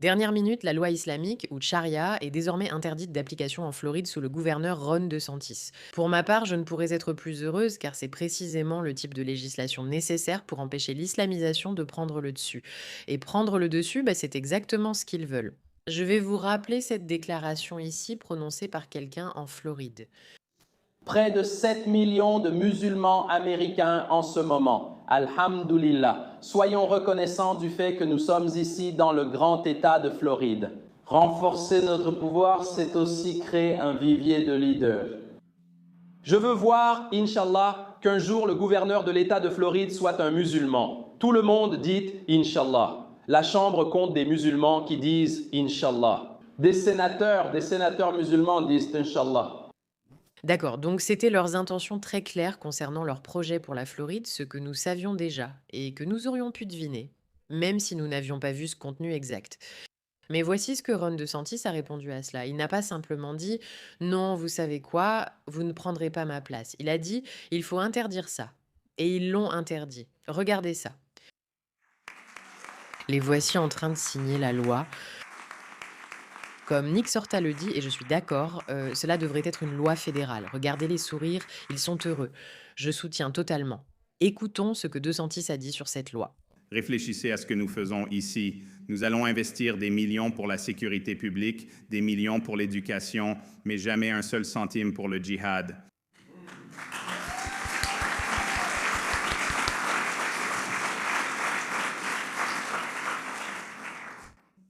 Dernière minute, la loi islamique, ou Charia, est désormais interdite d'application en Floride sous le gouverneur Ron DeSantis. Pour ma part, je ne pourrais être plus heureuse car c'est précisément le type de législation nécessaire pour empêcher l'islamisation de prendre le dessus. Et prendre le dessus, c'est exactement ce qu'ils veulent. Je vais vous rappeler cette déclaration ici prononcée par quelqu'un en Floride. Près de 7 millions de musulmans américains en ce moment. Alhamdulillah. Soyons reconnaissants du fait que nous sommes ici dans le grand État de Floride. Renforcer notre pouvoir, c'est aussi créer un vivier de leaders. Je veux voir, Inch'Allah, qu'un jour le gouverneur de l'État de Floride soit un musulman. Tout le monde dit Inch'Allah. La Chambre compte des musulmans qui disent Inch'Allah. Des sénateurs musulmans disent Inch'Allah. D'accord, donc c'était leurs intentions très claires concernant leur projet pour la Floride, ce que nous savions déjà et que nous aurions pu deviner, même si nous n'avions pas vu ce contenu exact. Mais voici ce que Ron DeSantis a répondu à cela. Il n'a pas simplement dit non, vous savez quoi, vous ne prendrez pas ma place. Il a dit il faut interdire ça. Et ils l'ont interdit. Regardez ça. Les voici en train de signer la loi. Comme Nick Sorta le dit, et je suis d'accord, cela devrait être une loi fédérale. Regardez-les sourire, ils sont heureux. Je soutiens totalement. Écoutons ce que DeSantis a dit sur cette loi. Réfléchissez à ce que nous faisons ici. Nous allons investir des millions pour la sécurité publique, des millions pour l'éducation, mais jamais un seul centime pour le djihad.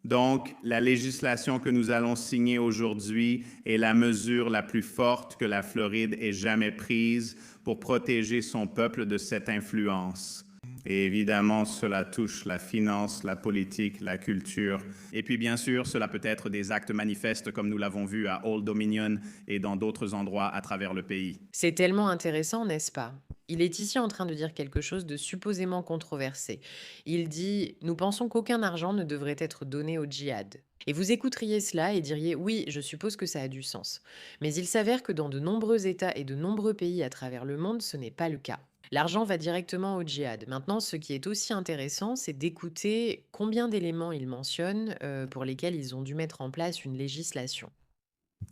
Donc, la législation que nous allons signer aujourd'hui est la mesure la plus forte que la Floride ait jamais prise pour protéger son peuple de cette influence. Et évidemment, cela touche la finance, la politique, la culture. Et puis, bien sûr, cela peut être des actes manifestes comme nous l'avons vu à Old Dominion et dans d'autres endroits à travers le pays. C'est tellement intéressant, n'est-ce pas? Il est ici en train de dire quelque chose de supposément controversé. Il dit nous pensons qu'aucun argent ne devrait être donné au djihad. Et vous écouteriez cela et diriez oui, je suppose que ça a du sens. Mais il s'avère que dans de nombreux États et de nombreux pays à travers le monde, ce n'est pas le cas. L'argent va directement au djihad. Maintenant, ce qui est aussi intéressant, c'est d'écouter combien d'éléments ils mentionnent pour lesquels ils ont dû mettre en place une législation.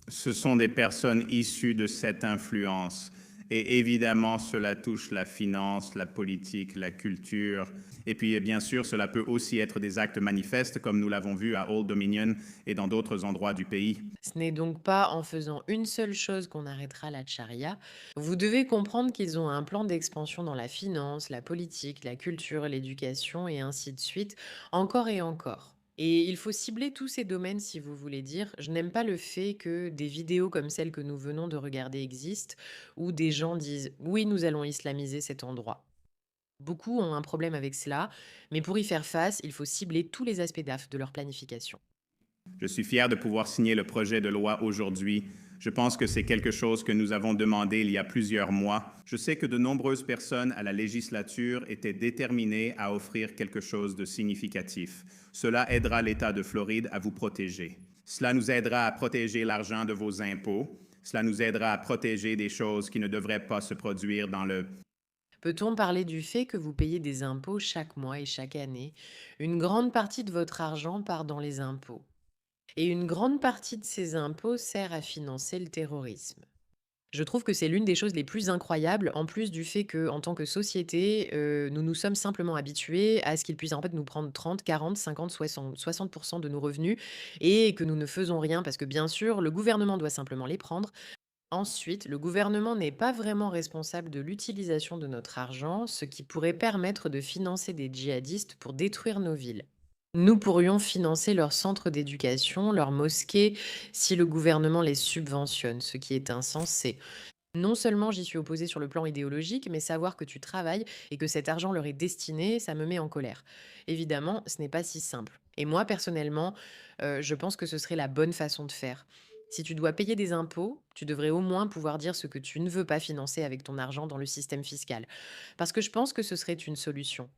Ce sont des personnes issues de cette influence. Et évidemment, cela touche la finance, la politique, la culture. Et puis, bien sûr, cela peut aussi être des actes manifestes, comme nous l'avons vu à Old Dominion et dans d'autres endroits du pays. Ce n'est donc pas en faisant une seule chose qu'on arrêtera la charia. Vous devez comprendre qu'ils ont un plan d'expansion dans la finance, la politique, la culture, l'éducation et ainsi de suite, encore et encore. Et il faut cibler tous ces domaines si vous voulez dire. Je n'aime pas le fait que des vidéos comme celle que nous venons de regarder existent, où des gens disent oui, nous allons islamiser cet endroit. Beaucoup ont un problème avec cela, mais pour y faire face, il faut cibler tous les aspects de leur planification. Je suis fier de pouvoir signer le projet de loi aujourd'hui. Je pense que c'est quelque chose que nous avons demandé il y a plusieurs mois. Je sais que de nombreuses personnes à la législature étaient déterminées à offrir quelque chose de significatif. Cela aidera l'État de Floride à vous protéger. Cela nous aidera à protéger l'argent de vos impôts. Cela nous aidera à protéger des choses qui ne devraient pas se produire dans le... Peut-on parler du fait que vous payez des impôts chaque mois et chaque année? Une grande partie de votre argent part dans les impôts. Et une grande partie de ces impôts sert à financer le terrorisme. Je trouve que c'est l'une des choses les plus incroyables, en plus du fait que, en tant que société, nous nous sommes simplement habitués à ce qu'ils puissent en fait nous prendre 30, 40, 50, 60% de nos revenus et que nous ne faisons rien parce que bien sûr, le gouvernement doit simplement les prendre. Ensuite, le gouvernement n'est pas vraiment responsable de l'utilisation de notre argent, ce qui pourrait permettre de financer des djihadistes pour détruire nos villes. Nous pourrions financer leurs centres d'éducation, leurs mosquées, si le gouvernement les subventionne, ce qui est insensé. Non seulement j'y suis opposée sur le plan idéologique, mais savoir que tu travailles et que cet argent leur est destiné, ça me met en colère. Évidemment, ce n'est pas si simple. Et moi, personnellement, je pense que ce serait la bonne façon de faire. Si tu dois payer des impôts, tu devrais au moins pouvoir dire ce que tu ne veux pas financer avec ton argent dans le système fiscal. Parce que je pense que ce serait une solution.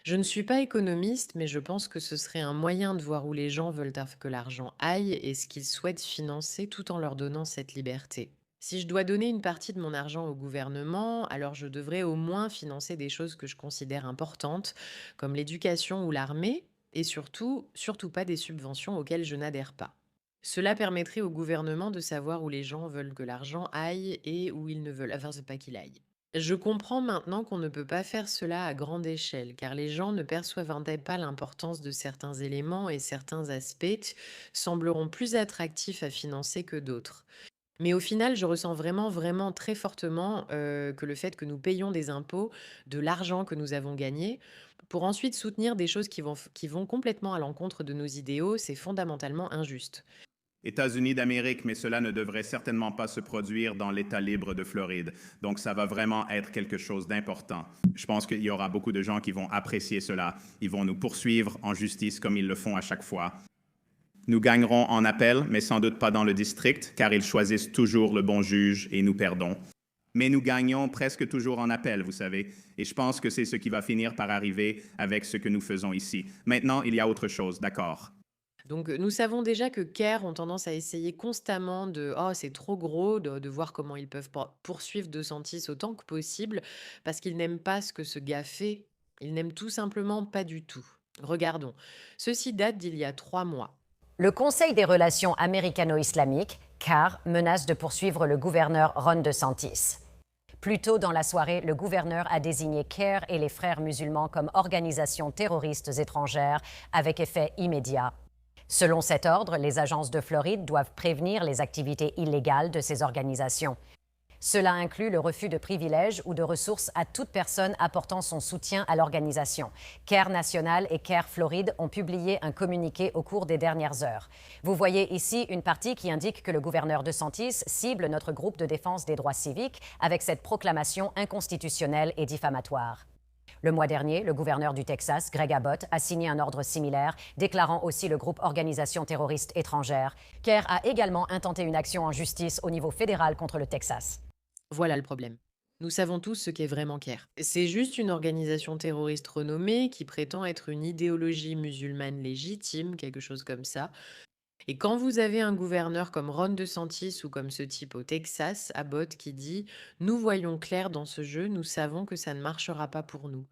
Je ne suis pas économiste, mais je pense que ce serait un moyen de voir où les gens veulent que l'argent aille et ce qu'ils souhaitent financer tout en leur donnant cette liberté. Si je dois donner une partie de mon argent au gouvernement, alors je devrais au moins financer des choses que je considère importantes, comme l'éducation ou l'armée, et surtout, surtout pas des subventions auxquelles je n'adhère pas. Cela permettrait au gouvernement de savoir où les gens veulent que l'argent aille et où ils ne veulent enfin, c'est pas qu'il aille. Je comprends maintenant qu'on ne peut pas faire cela à grande échelle, car les gens ne perçoivent pas l'importance de certains éléments et certains aspects sembleront plus attractifs à financer que d'autres. Mais au final, je ressens vraiment, vraiment très fortement que le fait que nous payons des impôts, de l'argent que nous avons gagné, pour ensuite soutenir des choses qui vont complètement à l'encontre de nos idéaux, c'est fondamentalement injuste. États-Unis d'Amérique, mais cela ne devrait certainement pas se produire dans l'État libre de Floride. Donc, ça va vraiment être quelque chose d'important. Je pense qu'il y aura beaucoup de gens qui vont apprécier cela. Ils vont nous poursuivre en justice comme ils le font à chaque fois. Nous gagnerons en appel, mais sans doute pas dans le district, car ils choisissent toujours le bon juge et nous perdons. Mais nous gagnons presque toujours en appel, vous savez, et je pense que c'est ce qui va finir par arriver avec ce que nous faisons ici. Maintenant, il y a autre chose, d'accord? Donc, nous savons déjà que CARE ont tendance à essayer constamment de oh, c'est trop gros, de voir comment ils peuvent poursuivre DeSantis autant que possible, parce qu'ils n'aiment pas ce que ce gars fait. Ils n'aiment tout simplement pas du tout. Regardons. Ceci date d'il y a 3 mois. Le Conseil des relations américano-islamiques, CAR, menace de poursuivre le gouverneur Ron DeSantis. Plus tôt dans la soirée, le gouverneur a désigné CARE et les frères musulmans comme organisations terroristes étrangères avec effet immédiat. Selon cet ordre, les agences de Floride doivent prévenir les activités illégales de ces organisations. Cela inclut le refus de privilèges ou de ressources à toute personne apportant son soutien à l'organisation. CARE National et CARE Floride ont publié un communiqué au cours des dernières heures. Vous voyez ici une partie qui indique que le gouverneur DeSantis cible notre groupe de défense des droits civiques avec cette proclamation inconstitutionnelle et diffamatoire. Le mois dernier, le gouverneur du Texas, Greg Abbott, a signé un ordre similaire, déclarant aussi le groupe Organisation terroriste étrangère. CARE a également intenté une action en justice au niveau fédéral contre le Texas. Voilà le problème. Nous savons tous ce qu'est vraiment CARE. C'est juste une organisation terroriste renommée qui prétend être une idéologie musulmane légitime, quelque chose comme ça. Et quand vous avez un gouverneur comme Ron DeSantis ou comme ce type au Texas, Abbott, qui dit nous voyons clair dans ce jeu, nous savons que ça ne marchera pas pour nous.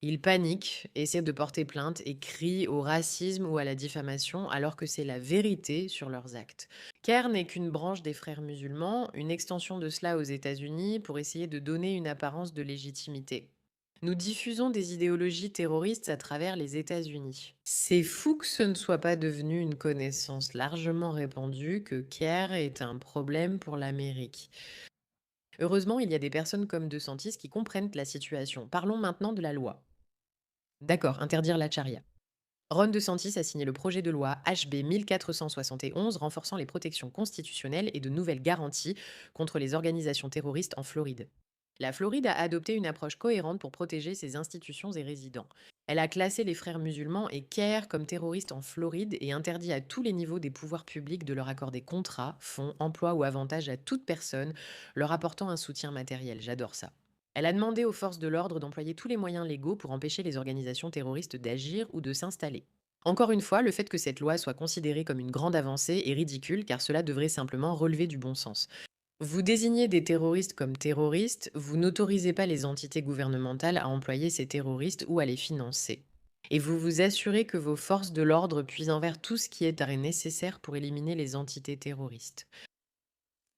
Il panique, essaie de porter plainte et crie au racisme ou à la diffamation alors que c'est la vérité sur leurs actes. CARE n'est qu'une branche des frères musulmans, une extension de cela aux États-Unis pour essayer de donner une apparence de légitimité. Nous diffusons des idéologies terroristes à travers les États-Unis. C'est fou que ce ne soit pas devenu une connaissance largement répandue que CARE est un problème pour l'Amérique. Heureusement, il y a des personnes comme DeSantis qui comprennent la situation. Parlons maintenant de la loi. D'accord, interdire la charia. Ron DeSantis a signé le projet de loi HB 1471 renforçant les protections constitutionnelles et de nouvelles garanties contre les organisations terroristes en Floride. La Floride a adopté une approche cohérente pour protéger ses institutions et résidents. Elle a classé les frères musulmans et CARE comme terroristes en Floride et interdit à tous les niveaux des pouvoirs publics de leur accorder contrats, fonds, emplois ou avantages à toute personne leur apportant un soutien matériel. J'adore ça. Elle a demandé aux forces de l'ordre d'employer tous les moyens légaux pour empêcher les organisations terroristes d'agir ou de s'installer. Encore une fois, le fait que cette loi soit considérée comme une grande avancée est ridicule car cela devrait simplement relever du bon sens. Vous désignez des terroristes comme terroristes, vous n'autorisez pas les entités gouvernementales à employer ces terroristes ou à les financer. Et vous vous assurez que vos forces de l'ordre puisent envers tout ce qui est nécessaire pour éliminer les entités terroristes.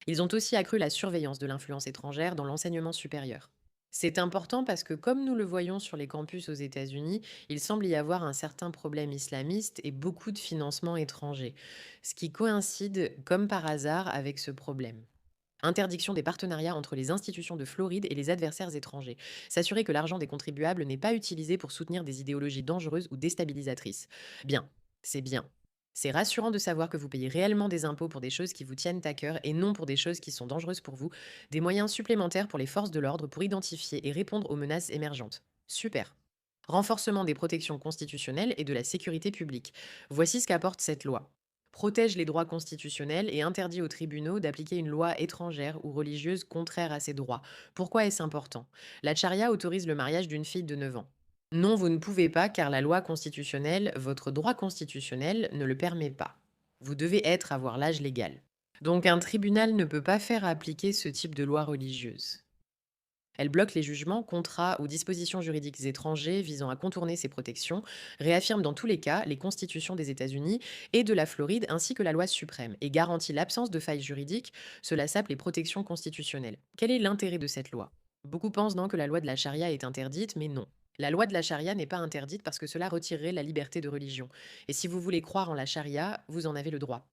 Ils ont aussi accru la surveillance de l'influence étrangère dans l'enseignement supérieur. C'est important parce que, comme nous le voyons sur les campus aux États-Unis, il semble y avoir un certain problème islamiste et beaucoup de financement étranger, ce qui coïncide, comme par hasard, avec ce problème. Interdiction des partenariats entre les institutions de Floride et les adversaires étrangers. S'assurer que l'argent des contribuables n'est pas utilisé pour soutenir des idéologies dangereuses ou déstabilisatrices. Bien, c'est bien. C'est rassurant de savoir que vous payez réellement des impôts pour des choses qui vous tiennent à cœur et non pour des choses qui sont dangereuses pour vous, des moyens supplémentaires pour les forces de l'ordre pour identifier et répondre aux menaces émergentes. Super. Renforcement des protections constitutionnelles et de la sécurité publique. Voici ce qu'apporte cette loi. Protège les droits constitutionnels et interdit aux tribunaux d'appliquer une loi étrangère ou religieuse contraire à ces droits. Pourquoi est-ce important? La charia autorise le mariage d'une fille de 9 ans. Non, vous ne pouvez pas car la loi constitutionnelle, votre droit constitutionnel, ne le permet pas. Vous devez avoir l'âge légal. Donc un tribunal ne peut pas faire appliquer ce type de loi religieuse. Elle bloque les jugements, contrats ou dispositions juridiques étrangers visant à contourner ces protections, réaffirme dans tous les cas les constitutions des États-Unis et de la Floride ainsi que la loi suprême et garantit l'absence de failles juridiques. Cela s'appelle les protections constitutionnelles. Quel est l'intérêt de cette loi? Beaucoup pensent que la loi de la charia est interdite, mais non. La loi de la charia n'est pas interdite parce que cela retirerait la liberté de religion. Et si vous voulez croire en la charia, vous en avez le droit.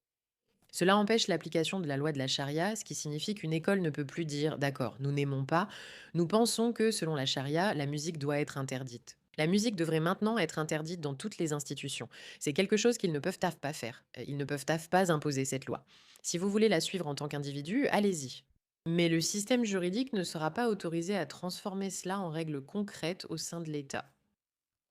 Cela empêche l'application de la loi de la charia, ce qui signifie qu'une école ne peut plus dire d'accord, nous n'aimons pas, nous pensons que selon la charia, la musique doit être interdite. La musique devrait maintenant être interdite dans toutes les institutions. C'est quelque chose qu'ils ne peuvent pas faire. Ils ne peuvent pas imposer cette loi. Si vous voulez la suivre en tant qu'individu, allez-y. Mais le système juridique ne sera pas autorisé à transformer cela en règles concrètes au sein de l'État.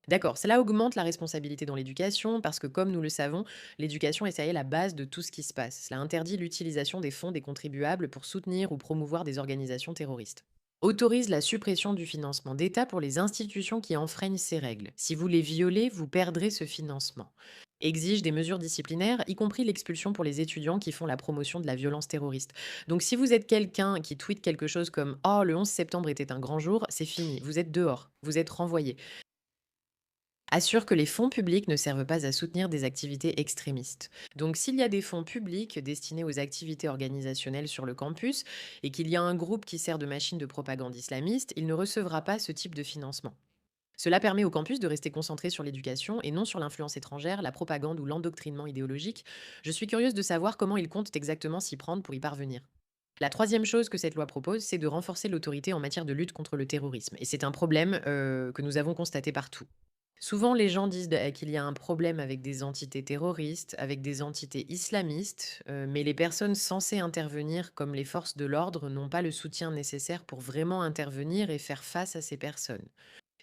D'accord, cela augmente la responsabilité dans l'éducation parce que, comme nous le savons, l'éducation est ça y est la base de tout ce qui se passe. Cela interdit l'utilisation des fonds des contribuables pour soutenir ou promouvoir des organisations terroristes. Autorise la suppression du financement d'État pour les institutions qui enfreignent ces règles. Si vous les violez, vous perdrez ce financement. Exige des mesures disciplinaires, y compris l'expulsion pour les étudiants qui font la promotion de la violence terroriste. Donc si vous êtes quelqu'un qui tweet quelque chose comme «Oh, le 11 septembre était un grand jour», c'est fini, vous êtes dehors, vous êtes renvoyé. Assure que les fonds publics ne servent pas à soutenir des activités extrémistes. Donc s'il y a des fonds publics destinés aux activités organisationnelles sur le campus et qu'il y a un groupe qui sert de machine de propagande islamiste, il ne recevra pas ce type de financement. Cela permet au campus de rester concentré sur l'éducation et non sur l'influence étrangère, la propagande ou l'endoctrinement idéologique. Je suis curieuse de savoir comment ils comptent exactement s'y prendre pour y parvenir. La troisième chose que cette loi propose, c'est de renforcer l'autorité en matière de lutte contre le terrorisme. Et c'est un problème que nous avons constaté partout. Souvent, les gens disent qu'il y a un problème avec des entités terroristes, avec des entités islamistes, mais les personnes censées intervenir, comme les forces de l'ordre, n'ont pas le soutien nécessaire pour vraiment intervenir et faire face à ces personnes.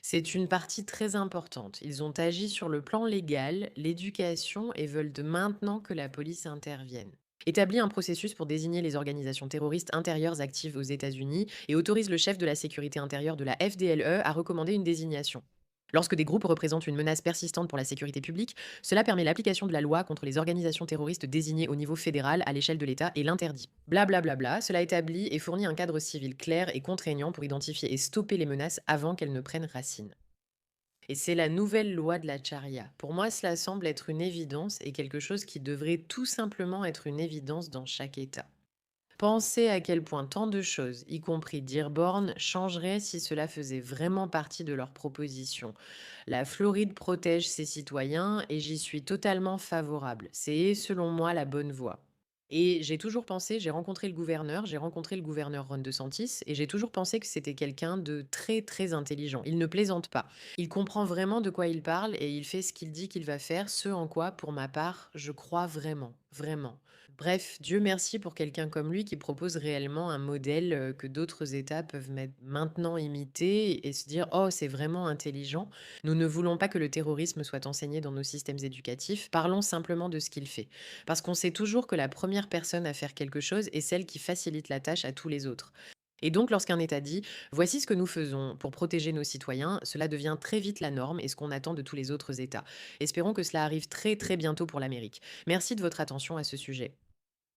C'est une partie très importante. Ils ont agi sur le plan légal, l'éducation et veulent maintenant que la police intervienne. Établit un processus pour désigner les organisations terroristes intérieures actives aux États-Unis et autorise le chef de la sécurité intérieure de la FDLE à recommander une désignation. Lorsque des groupes représentent une menace persistante pour la sécurité publique, cela permet l'application de la loi contre les organisations terroristes désignées au niveau fédéral à l'échelle de l'État et l'interdit. Blablabla, cela établit et fournit un cadre civil clair et contraignant pour identifier et stopper les menaces avant qu'elles ne prennent racine. Et c'est la nouvelle loi de la charia. Pour moi, cela semble être une évidence et quelque chose qui devrait tout simplement être une évidence dans chaque État. Pensez à quel point tant de choses, y compris Dearborn, changeraient si cela faisait vraiment partie de leurs propositions. La Floride protège ses citoyens et j'y suis totalement favorable. C'est, selon moi, la bonne voie. Et j'ai toujours pensé, j'ai rencontré le gouverneur Ron DeSantis, et j'ai toujours pensé que c'était quelqu'un de très très intelligent. Il ne plaisante pas. Il comprend vraiment de quoi il parle et il fait ce qu'il dit qu'il va faire, ce en quoi, pour ma part, je crois vraiment, vraiment. Bref, Dieu merci pour quelqu'un comme lui qui propose réellement un modèle que d'autres États peuvent maintenant imiter et se dire «Oh, c'est vraiment intelligent». Nous ne voulons pas que le terrorisme soit enseigné dans nos systèmes éducatifs, parlons simplement de ce qu'il fait. Parce qu'on sait toujours que la première personne à faire quelque chose est celle qui facilite la tâche à tous les autres. Et donc, lorsqu'un État dit «Voici ce que nous faisons pour protéger nos citoyens», cela devient très vite la norme et ce qu'on attend de tous les autres États. Espérons que cela arrive très très bientôt pour l'Amérique. Merci de votre attention à ce sujet.